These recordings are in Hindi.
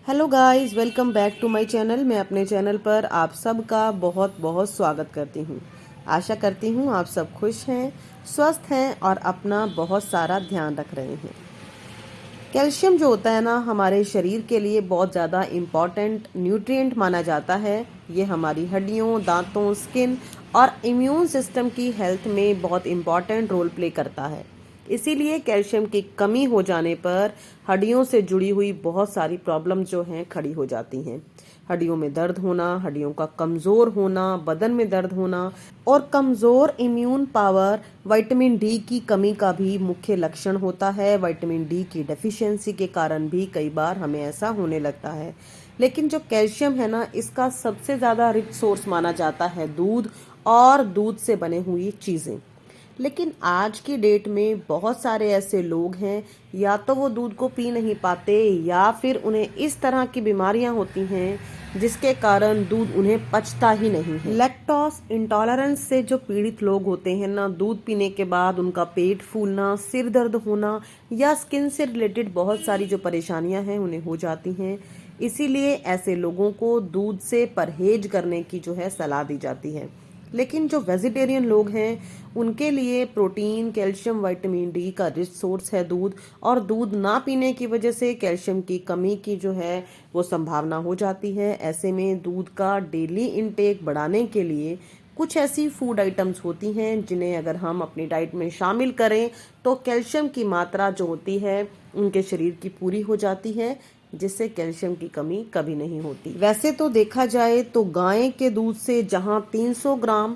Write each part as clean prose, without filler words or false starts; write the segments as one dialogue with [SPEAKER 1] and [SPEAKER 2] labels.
[SPEAKER 1] Hello guys, welcome back to my channel. मैं अपने चैनल पर आप सबका बहुत बहुत स्वागत करती हूँ। आशा करती हूँ आप सब खुश हैं, स्वस्थ हैं और अपना बहुत सारा ध्यान रख रहे हैं। कैल्शियम जो होता है ना, हमारे शरीर के लिए बहुत ज़्यादा इम्पॉर्टेंट न्यूट्रिएंट माना जाता है। ये हमारी हड्डियों, दांतों, स्किन और इम्यून सिस्टम की हेल्थ में बहुत इम्पॉर्टेंट रोल प्ले करता है। इसीलिए कैल्शियम की कमी हो जाने पर हड्डियों से जुड़ी हुई बहुत सारी प्रॉब्लम जो हैं खड़ी हो जाती हैं। हड्डियों में दर्द होना, हड्डियों का कमज़ोर होना, बदन में दर्द होना और कमज़ोर इम्यून पावर विटामिन डी की कमी का भी मुख्य लक्षण होता है। विटामिन डी की डेफिशिएंसी के कारण भी कई बार हमें ऐसा होने लगता है। लेकिन जो कैल्शियम है ना, इसका सबसे ज़्यादा रिच सोर्स माना जाता है दूध और दूध से बने हुई चीज़ें। लेकिन आज की डेट में बहुत सारे ऐसे लोग हैं, या तो वो दूध को पी नहीं पाते या फिर उन्हें इस तरह की बीमारियां होती हैं जिसके कारण दूध उन्हें पचता ही नहीं है। लैक्टोज इंटॉलरेंस से जो पीड़ित लोग होते हैं ना, दूध पीने के बाद उनका पेट फूलना, सिर दर्द होना या स्किन से रिलेटेड बहुत सारी जो परेशानियां हैं उन्हें हो जाती हैं। इसीलिए ऐसे लोगों को दूध से परहेज करने की जो है सलाह दी जाती है। लेकिन जो वेजिटेरियन लोग हैं उनके लिए प्रोटीन, कैल्शियम, विटामिन डी का रिच सोर्स है दूध, और दूध ना पीने की वजह से कैल्शियम की कमी की जो है वो संभावना हो जाती है। ऐसे में दूध का डेली इंटेक बढ़ाने के लिए कुछ ऐसी फूड आइटम्स होती हैं जिन्हें अगर हम अपनी डाइट में शामिल करें तो कैल्शियम की मात्रा जो होती है उनके शरीर की पूरी हो जाती है, जिससे कैल्शियम की कमी कभी नहीं होती। वैसे तो देखा जाए तो गाय के दूध से जहां 300 ग्राम,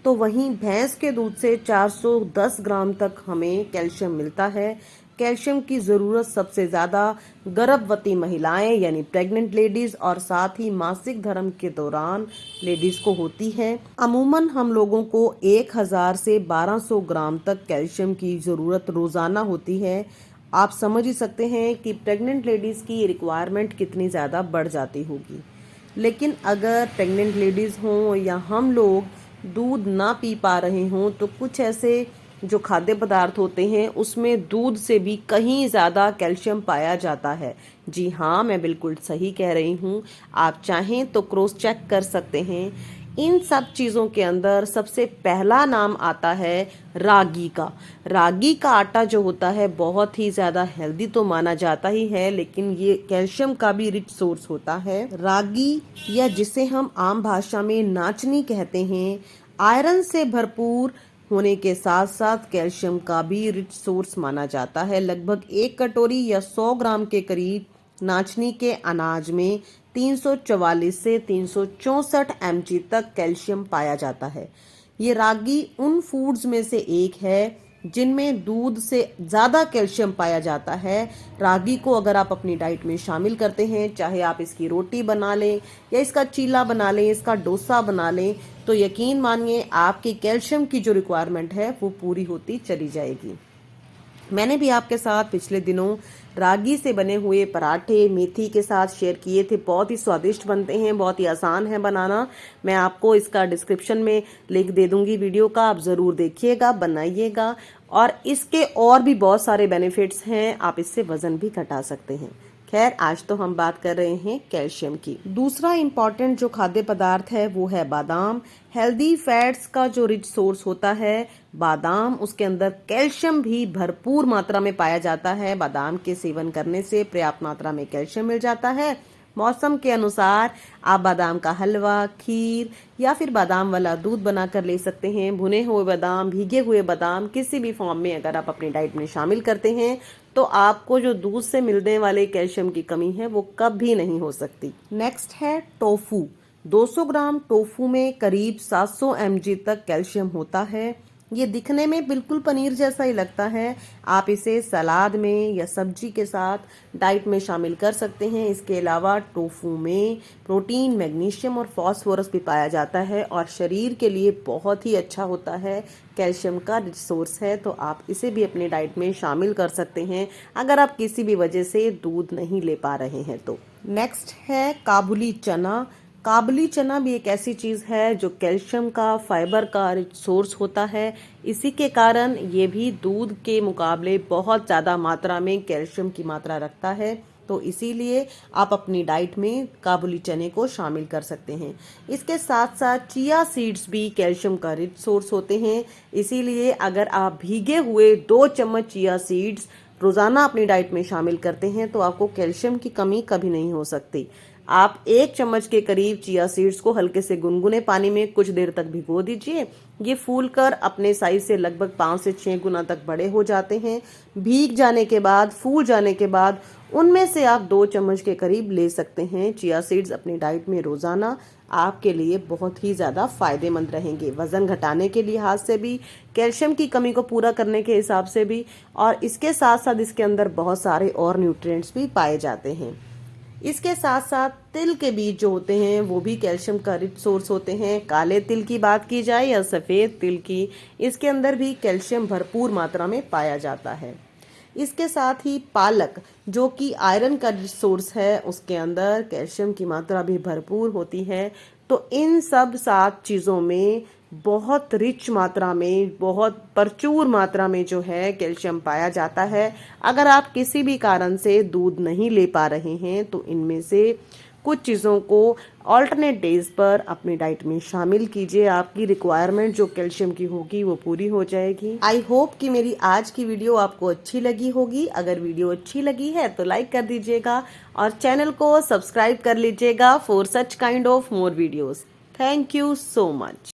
[SPEAKER 1] तो वहीं भैंस के दूध से 410 ग्राम तक हमें कैल्शियम मिलता है। कैल्शियम की ज़रूरत सबसे ज़्यादा गर्भवती महिलाएं यानी प्रेग्नेंट लेडीज़ और साथ ही मासिक धर्म के दौरान लेडीज़ को होती है। अमूमन हम लोगों को 1000 से 1200 ग्राम तक कैल्शियम की ज़रूरत रोज़ाना होती है। आप समझ ही सकते हैं कि प्रेग्नेंट लेडीज़ की रिक्वायरमेंट कितनी ज़्यादा बढ़ जाती होगी। लेकिन अगर प्रेग्नेंट लेडीज़ हों या हम लोग दूध ना पी पा रहे हों तो कुछ ऐसे जो खाद्य पदार्थ होते हैं उसमें दूध से भी कहीं ज़्यादा कैल्शियम पाया जाता है। जी हाँ, मैं बिल्कुल सही कह रही हूँ। आप चाहें तो क्रॉस चेक कर सकते हैं। इन सब चीज़ों के अंदर सबसे पहला नाम आता है रागी का। रागी का आटा जो होता है बहुत ही ज़्यादा हेल्दी तो माना जाता ही है, लेकिन ये कैल्शियम का भी रिच सोर्स होता है। रागी, या जिसे हम आम भाषा में नाचनी कहते हैं, आयरन से भरपूर होने के साथ साथ कैल्शियम का भी रिच सोर्स माना जाता है। लगभग 1 कटोरी या 100 ग्राम के करीब नाचनी के अनाज में 344 से 364 mg तक कैल्शियम पाया जाता है। ये रागी उन फूड्स में से एक है जिनमें दूध से ज़्यादा कैल्शियम पाया जाता है। रागी को अगर आप अपनी डाइट में शामिल करते हैं, चाहे आप इसकी रोटी बना लें या इसका चीला बना लें, इसका डोसा बना लें, तो यकीन मानिए आपकी कैल्शियम की जो रिक्वायरमेंट है वो पूरी होती चली जाएगी। मैंने भी आपके साथ पिछले दिनों रागी से बने हुए पराठे मेथी के साथ शेयर किए थे। बहुत ही स्वादिष्ट बनते हैं, बहुत ही आसान है बनाना। मैं आपको इसका डिस्क्रिप्शन में लिंक दे दूंगी वीडियो का, आप ज़रूर देखिएगा, बनाइएगा। और इसके और भी बहुत सारे बेनिफिट्स हैं, आप इससे वज़न भी घटा सकते हैं। खैर, आज तो हम बात कर रहे हैं कैल्शियम की। दूसरा इम्पॉर्टेंट जो खाद्य पदार्थ है वो है बादाम। हेल्दी फैट्स का जो रिच सोर्स होता है बादाम, उसके अंदर कैल्शियम भी भरपूर मात्रा में पाया जाता है। बादाम के सेवन करने से पर्याप्त मात्रा में कैल्शियम मिल जाता है। मौसम के अनुसार आप बादाम का हलवा, खीर या फिर बादाम वाला दूध बनाकर ले सकते हैं। भुने हुए बादाम, भीगे हुए बादाम किसी भी फॉर्म में अगर आप अपनी डाइट में शामिल करते हैं तो आपको जो दूध से मिलने वाले कैल्शियम की कमी है वो कभी नहीं हो सकती। नेक्स्ट है टोफू। 200 ग्राम टोफू में करीब 700 mg तक कैल्शियम होता है। ये दिखने में बिल्कुल पनीर जैसा ही लगता है। आप इसे सलाद में या सब्जी के साथ डाइट में शामिल कर सकते हैं। इसके अलावा टोफू में प्रोटीन, मैग्नीशियम और फास्फोरस भी पाया जाता है और शरीर के लिए बहुत ही अच्छा होता है। कैल्शियम का रिच सोर्स है, तो आप इसे भी अपनी डाइट में शामिल कर सकते हैं अगर आप किसी भी वजह से दूध नहीं ले पा रहे हैं तो। नेक्स्ट है काबुली चना। काबुली चना भी एक ऐसी चीज़ है जो कैल्शियम का, फाइबर का रिच सोर्स होता है। इसी के कारण ये भी दूध के मुकाबले बहुत ज़्यादा मात्रा में कैल्शियम की मात्रा रखता है। तो तो इसीलिए आप अपनी डाइट में काबुली चने को शामिल कर सकते हैं। इसके साथ साथ चिया सीड्स भी कैल्शियम का रिच सोर्स होते हैं, इसीलिए अगर आप भीगे हुए 2 चम्मच चिया सीड्स रोजाना अपनी डाइट में शामिल करते हैं तो आपको कैल्शियम की कमी कभी नहीं हो सकती। आप 1 चम्मच के करीब चिया सीड्स को हल्के से गुनगुने पानी में कुछ देर तक भिगो दीजिए। ये फूलकर अपने साइज से लगभग 5 से 6 गुना तक बड़े हो जाते हैं। भीग जाने के बाद, फूल जाने के बाद उनमें से आप 2 चम्मच के करीब ले सकते हैं। चिया सीड्स अपनी डाइट में रोजाना आपके लिए बहुत ही ज़्यादा फायदेमंद रहेंगे, वजन घटाने के लिहाज से भी, कैल्शियम की कमी को पूरा करने के हिसाब से भी, और इसके साथ साथ इसके अंदर बहुत सारे और न्यूट्रिएंट्स भी पाए जाते हैं। इसके साथ साथ तिल के बीज जो होते हैं वो भी कैल्शियम का रिच सोर्स होते हैं। काले तिल की बात की जाए या सफ़ेद तिल की, इसके अंदर भी कैल्शियम भरपूर मात्रा में पाया जाता है। इसके साथ ही पालक जो कि आयरन का रिच सोर्स है, उसके अंदर कैल्शियम की मात्रा भी भरपूर होती है। तो इन सब 7 चीज़ों में बहुत रिच मात्रा में, बहुत प्रचुर मात्रा में जो है कैल्शियम पाया जाता है। अगर आप किसी भी कारण से दूध नहीं ले पा रहे हैं तो इनमें से कुछ चीज़ों को ऑल्टरनेट डेज पर अपनी डाइट में शामिल कीजिए। आपकी रिक्वायरमेंट जो कैल्शियम की होगी वो पूरी हो जाएगी। आई होप कि मेरी आज की वीडियो आपको अच्छी लगी होगी। अगर वीडियो अच्छी लगी है तो लाइक कर दीजिएगा और चैनल को सब्सक्राइब कर लीजिएगा for such kind of more videos. Thank you so much.